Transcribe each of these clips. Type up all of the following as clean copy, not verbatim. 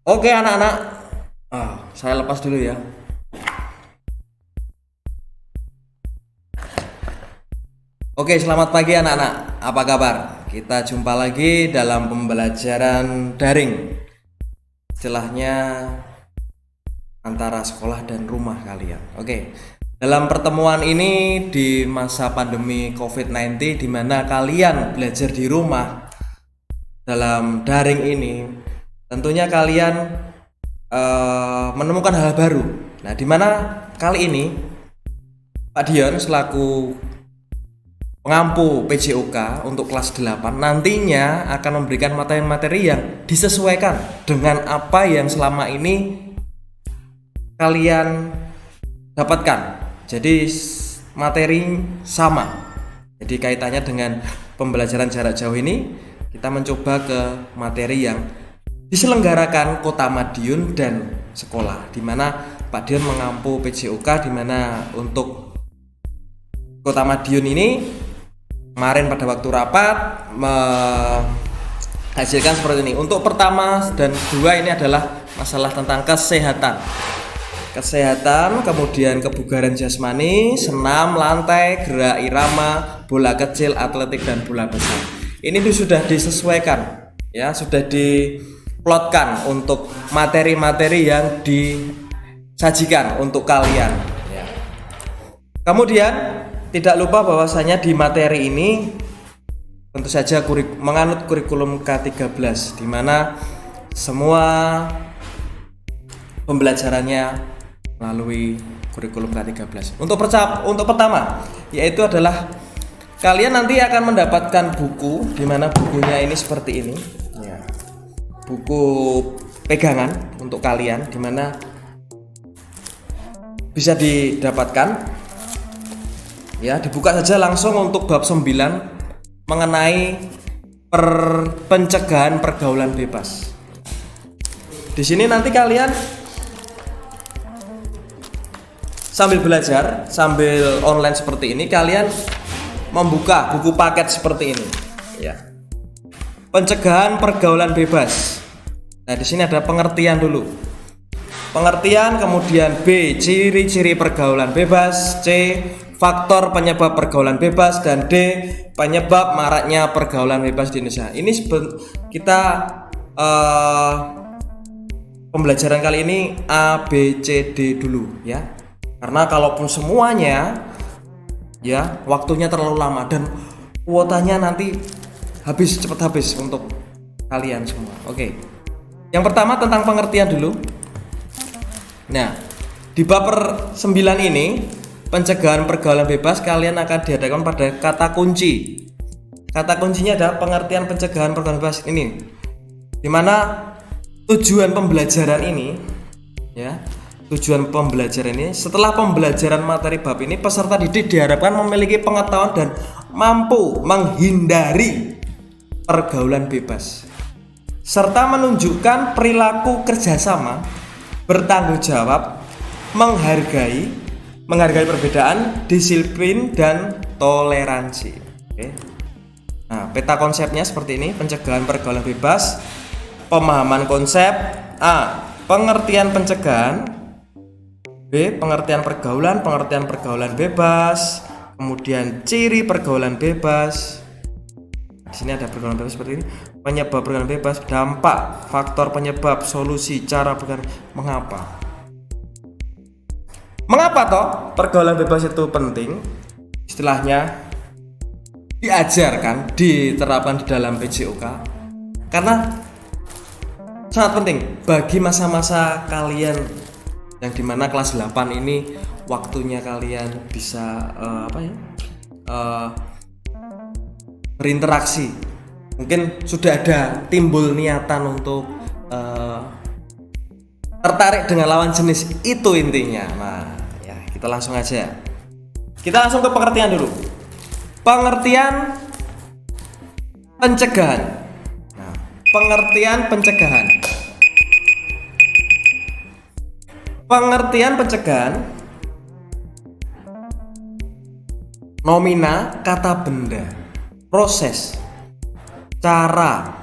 Oke anak-anak, saya lepas dulu ya. Oke, selamat pagi anak-anak. Apa kabar? Kita jumpa lagi dalam pembelajaran daring. Istilahnya antara sekolah dan rumah kalian. Oke. Dalam pertemuan ini di masa pandemi COVID-19 di mana kalian belajar di rumah dalam daring ini, tentunya kalian menemukan hal baru. Nah, di mana kali ini Pak Dion selaku pengampu PJOK untuk kelas 8 nantinya akan memberikan materi-materi yang disesuaikan dengan apa yang selama ini kalian dapatkan. Jadi materi sama. Jadi kaitannya dengan pembelajaran jarak jauh ini, kita mencoba ke materi yang diselenggarakan Kota Madiun dan sekolah, di mana Pak Dion mengampu PJOK, di mana untuk Kota Madiun ini kemarin pada waktu rapat menghasilkan seperti ini. Untuk pertama dan kedua ini adalah masalah tentang kesehatan, kemudian kebugaran jasmani, senam, lantai, gerak irama, bola kecil, atletik, dan bola besar. Ini sudah disesuaikan, ya, sudah diplotkan untuk materi-materi yang disajikan untuk kalian. Ya. Kemudian tidak lupa bahwasanya di materi ini tentu saja menganut kurikulum K13, di mana semua pembelajarannya melalui kurikulum K13. Untuk pertama yaitu adalah kalian nanti akan mendapatkan buku, di mana bukunya ini seperti ini, ya. Buku pegangan untuk kalian, di mana bisa didapatkan. Ya, dibuka saja langsung untuk bab 9 mengenai pencegahan pergaulan bebas. Di sini nanti kalian sambil belajar, sambil online seperti ini, kalian membuka buku paket seperti ini, ya. Pencegahan pergaulan bebas. Nah, di sini ada pengertian dulu. Pengertian, kemudian B, ciri-ciri pergaulan bebas, C, faktor penyebab pergaulan bebas, dan D, penyebab maraknya pergaulan bebas di Indonesia. Ini kita pembelajaran kali ini A, B, C, D dulu, ya. Karena kalaupun semuanya, ya, waktunya terlalu lama dan kuotanya nanti cepat habis untuk kalian semua. Oke. Yang pertama tentang pengertian dulu. Nah, di bab 9 ini, pencegahan pergaulan bebas, kalian akan dihadapkan pada kata kunci. Kata kuncinya adalah pengertian pencegahan pergaulan bebas ini, dimana tujuan pembelajaran ini, ya, setelah pembelajaran materi bab ini, peserta didik diharapkan memiliki pengetahuan dan mampu menghindari pergaulan bebas, serta menunjukkan perilaku kerjasama, bertanggung jawab, menghargai perbedaan, disiplin, dan toleransi. Oke. Nah, peta konsepnya seperti ini: pencegahan pergaulan bebas, pemahaman konsep, A, pengertian pencegahan, B, pengertian pergaulan bebas, kemudian ciri pergaulan bebas. Di sini ada pergaulan bebas seperti ini: penyebab pergaulan bebas, dampak, faktor penyebab, solusi, cara pergaulan. Mengapa toh pergaulan bebas itu penting? Istilahnya diajarkan, diterapkan di dalam PJOK karena sangat penting bagi masa-masa kalian yang dimana kelas 8 ini waktunya kalian bisa berinteraksi. Mungkin sudah ada timbul niatan untuk tertarik dengan lawan jenis, itu intinya. Nah, ya, kita langsung aja. Kita langsung ke pengertian dulu. Pengertian pencegahan. Nah, pengertian pencegahan. Pengertian pencegahan: nomina, kata benda, proses, cara,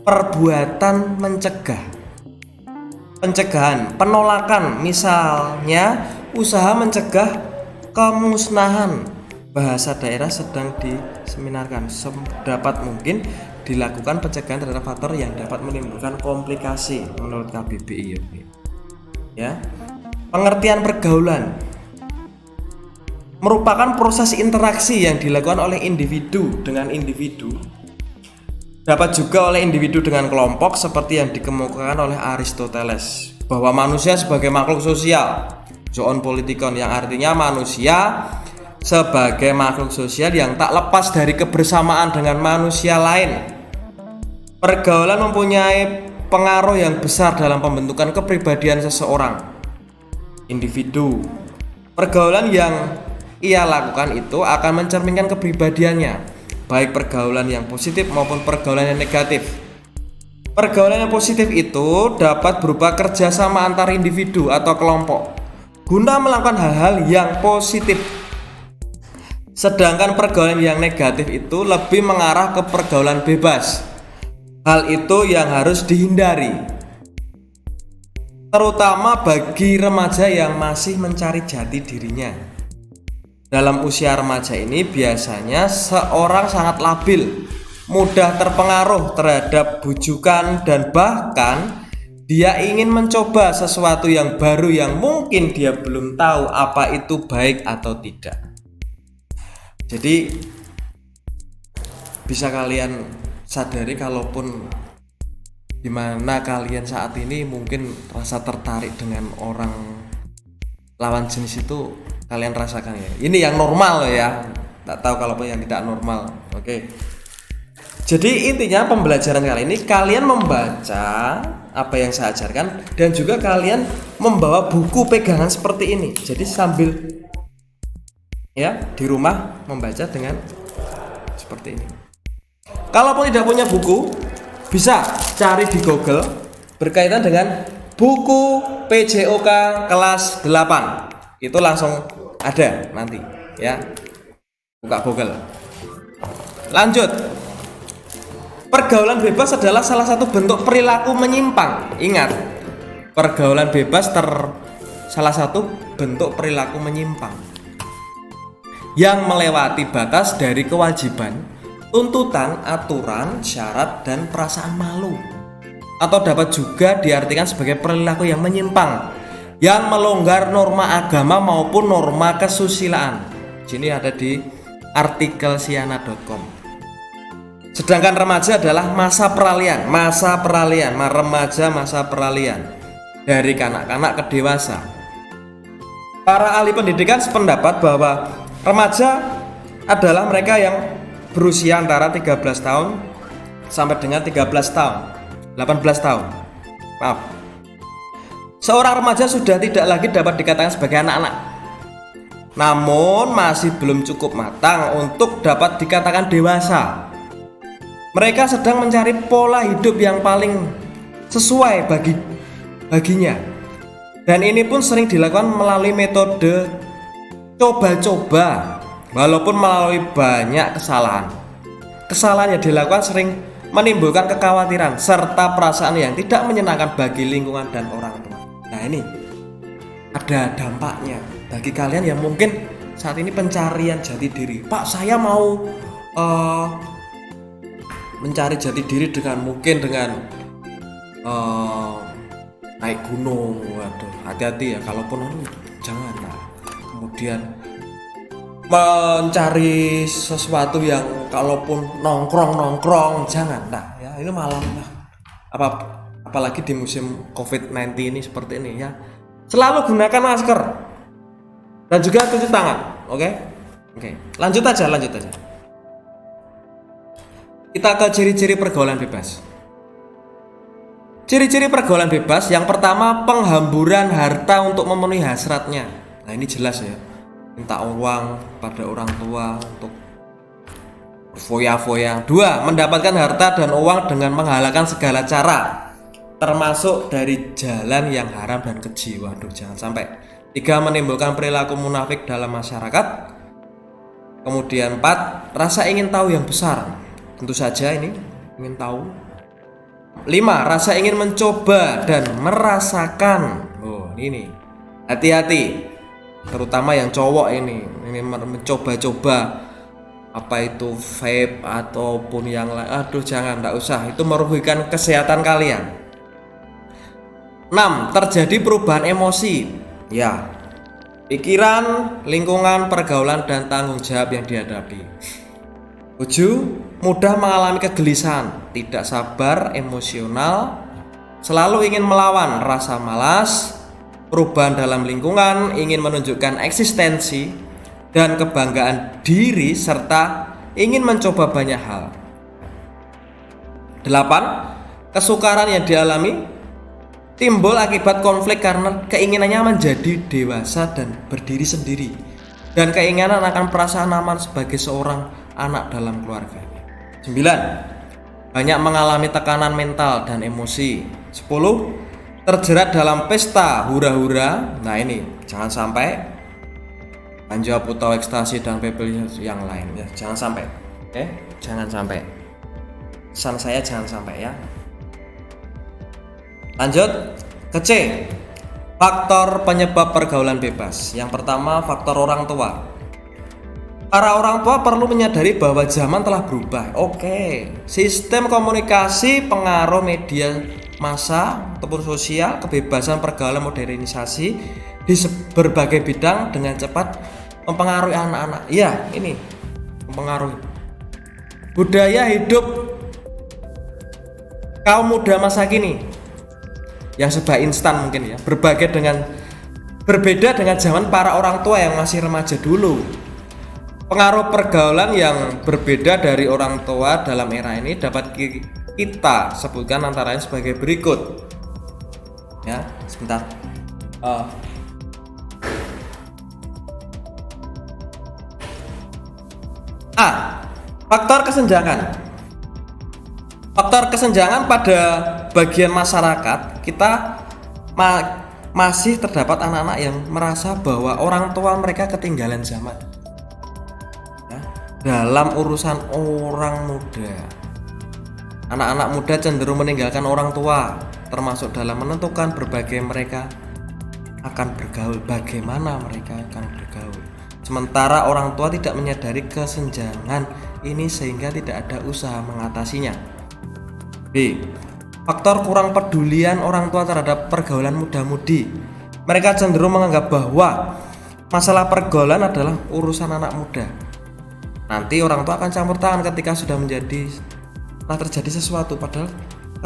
perbuatan mencegah, pencegahan, penolakan, misalnya usaha mencegah kemusnahan bahasa daerah sedang diseminarkan. Sedapat mungkin dilakukan pencegahan terhadap faktor yang dapat menimbulkan komplikasi menurut KBBI. Ya. Pengertian pergaulan merupakan proses interaksi yang dilakukan oleh individu dengan individu, dapat juga oleh individu dengan kelompok, seperti yang dikemukakan oleh Aristoteles bahwa manusia sebagai makhluk sosial, zoon politikon, yang artinya manusia sebagai makhluk sosial yang tak lepas dari kebersamaan dengan manusia lain. Pergaulan mempunyai pengaruh yang besar dalam pembentukan kepribadian seseorang individu. Pergaulan yang ia lakukan itu akan mencerminkan kepribadiannya, baik pergaulan yang positif maupun pergaulan yang negatif. Pergaulan yang positif itu dapat berupa kerjasama antar individu atau kelompok guna melakukan hal-hal yang positif. Sedangkan pergaulan yang negatif itu lebih mengarah ke pergaulan bebas. Hal itu yang harus dihindari, terutama bagi remaja yang masih mencari jati dirinya. Dalam usia remaja ini biasanya seorang sangat labil, mudah terpengaruh terhadap bujukan, dan bahkan dia ingin mencoba sesuatu yang baru yang mungkin dia belum tahu apa itu baik atau tidak. Jadi bisa kalian sadari, kalaupun dimana kalian saat ini mungkin rasa tertarik dengan orang lawan jenis itu, kalian rasakan ya. Ini yang normal ya. Tak tahu kalau yang tidak normal. Oke. Jadi intinya pembelajaran kali ini kalian membaca apa yang saya ajarkan, dan juga kalian membawa buku pegangan seperti ini. Jadi sambil ya di rumah membaca dengan seperti ini. Kalaupun tidak punya buku, bisa cari di Google berkaitan dengan buku PJOK kelas 8. Itu langsung ada nanti ya. Buka Google. Lanjut. Pergaulan bebas adalah salah satu bentuk perilaku menyimpang. Ingat, pergaulan bebas salah satu bentuk perilaku menyimpang yang melewati batas dari kewajiban, tuntutan, aturan, syarat, dan perasaan malu. Atau dapat juga diartikan sebagai perilaku yang menyimpang, yang melanggar norma agama maupun norma kesusilaan. Sini ada di artikel siana.com. Sedangkan remaja adalah masa peralihan, remaja masa peralihan dari kanak-kanak ke dewasa. Para ahli pendidikan sependapat bahwa remaja adalah mereka yang berusia antara 13 tahun sampai dengan 18 tahun. Maaf. Seorang remaja sudah tidak lagi dapat dikatakan sebagai anak-anak, namun masih belum cukup matang untuk dapat dikatakan dewasa. Mereka sedang mencari pola hidup yang paling sesuai baginya. Dan ini pun sering dilakukan melalui metode coba-coba, walaupun melalui banyak kesalahan. Kesalahan yang dilakukan sering menimbulkan kekhawatiran serta perasaan yang tidak menyenangkan bagi lingkungan dan orang tua. Nah, ini ada dampaknya bagi kalian yang mungkin saat ini pencarian jati diri. Pak, saya mau mencari jati diri dengan naik gunung. Waduh, hati-hati ya, kalaupun jangan lah. Kemudian mencari sesuatu yang kalaupun nongkrong jangan lah ya, ini malam lah. Apalagi di musim COVID-19 ini seperti ini ya. Selalu gunakan masker dan juga cuci tangan. Oke. Lanjut aja. Kita ke ciri-ciri pergaulan bebas. Ciri-ciri pergaulan bebas, yang pertama, penghamburan harta untuk memenuhi hasratnya. Nah, ini jelas ya. Minta uang pada orang tua untuk berfoya-foya. 2. Mendapatkan harta dan uang dengan menghalalkan segala cara, termasuk dari jalan yang haram dan keji. Waduh, jangan sampai. 3. Menimbulkan perilaku munafik dalam masyarakat. Kemudian 4. Rasa ingin tahu yang besar. Tentu saja ini ingin tahu. 5. Rasa ingin mencoba dan merasakan. Oh, ini hati-hati, terutama yang cowok ini mencoba-coba apa itu vape ataupun yang lain. Aduh, jangan, enggak usah, itu merugikan kesehatan kalian. 6. Terjadi perubahan emosi. Ya, pikiran, lingkungan, pergaulan, dan tanggung jawab yang dihadapi. 7. Mudah mengalami kegelisahan, tidak sabar, emosional, selalu ingin melawan, rasa malas, perubahan dalam lingkungan, ingin menunjukkan eksistensi dan kebanggaan diri, serta ingin mencoba banyak hal. 8. Kesukaran yang dialami timbul akibat konflik karena keinginannya menjadi dewasa dan berdiri sendiri, dan keinginan akan perasaan aman sebagai seorang anak dalam keluarga. 9. Banyak mengalami tekanan mental dan emosi. 10. Terjerat dalam pesta hura-hura. Nah, ini jangan sampai ganja, putau, ekstasi, dan pil yang lain ya, jangan sampai. Oke, jangan sampai. Pesan saya jangan sampai ya. Lanjut ke C. Faktor penyebab pergaulan bebas. Yang pertama, faktor orang tua. Para orang tua perlu menyadari bahwa zaman telah berubah. Oke, sistem komunikasi, pengaruh media massa ataupun sosial, kebebasan pergaulan, modernisasi di berbagai bidang dengan cepat mempengaruhi anak-anak. Ya, ini mempengaruhi budaya hidup kaum muda masa kini yang serba instan mungkin ya, berbeda dengan zaman para orang tua yang masih remaja dulu. Pengaruh pergaulan yang berbeda dari orang tua dalam era ini dapat kita sebutkan antara lain sebagai berikut. Ya, sebentar. A. Faktor kesenjangan. Faktor kesenjangan pada bagian masyarakat kita masih terdapat anak-anak yang merasa bahwa orang tua mereka ketinggalan zaman dalam urusan orang muda. Anak-anak muda cenderung meninggalkan orang tua, termasuk dalam menentukan mereka akan bergaul, bagaimana mereka akan bergaul. Sementara orang tua tidak menyadari kesenjangan ini sehingga tidak ada usaha mengatasinya. B. Faktor kurang pedulian orang tua terhadap pergaulan muda-mudi. Mereka cenderung menganggap bahwa masalah pergaulan adalah urusan anak muda. Nanti orang tua akan campur tangan ketika sudah terjadi sesuatu, padahal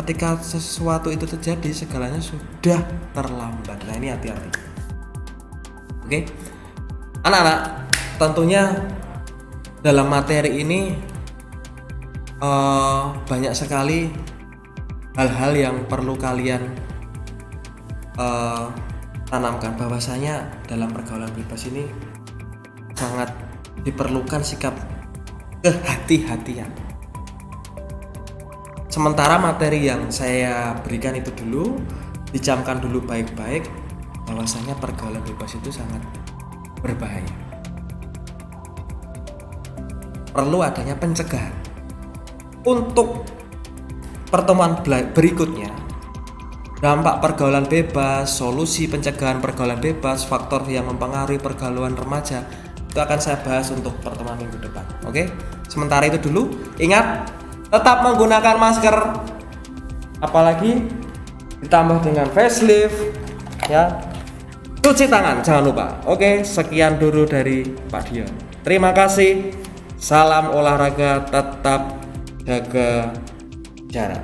ketika sesuatu itu terjadi segalanya sudah terlambat. Nah, ini hati-hati. Oke. Anak-anak, tentunya dalam materi ini banyak sekali hal-hal yang perlu kalian tanamkan, bahwasanya dalam pergaulan bebas ini sangat diperlukan sikap kehati-hatian. Sementara materi yang saya berikan itu dulu, dicamkan dulu baik-baik bahwasanya pergaulan bebas itu sangat berbahaya. Perlu adanya pencegahan. Untuk pertemuan berikutnya, dampak pergaulan bebas, solusi pencegahan pergaulan bebas, faktor yang mempengaruhi pergaulan remaja, itu akan saya bahas untuk pertemuan minggu depan. Oke? Sementara itu dulu, ingat tetap menggunakan masker, apalagi ditambah dengan facelift ya. Cuci tangan jangan lupa. Oke, sekian dulu dari Pak Dion. Terima kasih. Salam olahraga, tetap jaga jarak.